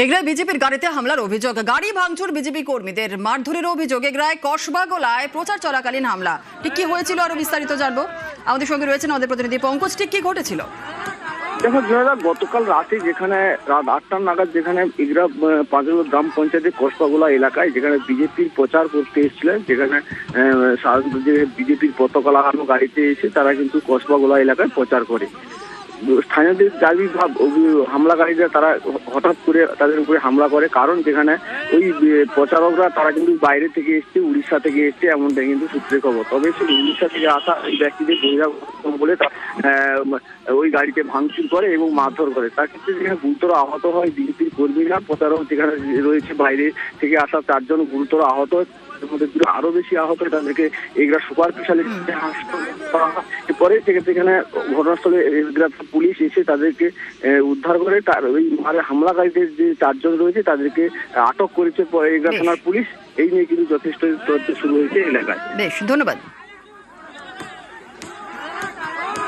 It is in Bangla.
এগরায় বিজেপির গাড়িতে হামলার অভিযোগ, গাড়ি ভাঙচুর বিজেপি কর্মীদের, মারধরের অভিযোগ। এগরায় কসবাগোলায় প্রচার চলাকালীন হামলা। ঠিক কি হয়েছিল আরো বিস্তারিত জানবো। আমাদের সঙ্গে রয়েছেন আমাদের প্রতিনিধি পঙ্কজ। ঠিক কি ঘটেছিল? দেখো জয়দা, গতকাল রাতে যেখানে রাত 8টা নাগাদ যেখানে ইগরা পাঁচগুলো গ্রাম পঞ্চায়েতের কসবাগোলা এলাকায় যেখানে বিজেপির প্রচার করতে এসেছিলেন, যেখানে সাধারণত যে বিজেপির পতাকা লাগানো গাড়িতে এসে তারা কিন্তু কসবাগোলা এলাকায় প্রচার করে। স্থানীয়দের দাবি হামলাকারীরা তারা হঠাৎ করে তাদের উপরে হামলা করে, কারণ যেখানে ওই প্রচারকরা তারা কিন্তু বাইরে থেকে এসছে, উড়িষ্যা থেকে এসছে, এমনটাই কিন্তু সূত্রের খবর। তবে সেই উড়িষ্যা থেকে আসা এই ব্যক্তিদের বহিরাগত বলে ওই গাড়িতে ভাঙচুর করে এবং মারধর করে। তার ক্ষেত্রে যেখানে গুরুতর আহত হয় বিজেপির কর্মীরা, প্রচারক যেখানে রয়েছে বাইরে থেকে আসা 4 জন গুরুতর আহত হয়। আরো বেশি আহত তাদেরকে এগরা সুপার স্পেশালিস্ট হাসপাতালে পরে সেখানে ঘটনাস্থলে পুলিশ এসে তাদেরকে উদ্ধার করে। তার ওই হামলাকারীদের যে 4 জন রয়েছে তাদেরকে আটক করেছে এগরা থানার পুলিশ। এই নিয়ে কিন্তু যথেষ্ট তদন্ত শুরু হয়েছে এলাকায়। বেশ, ধন্যবাদ।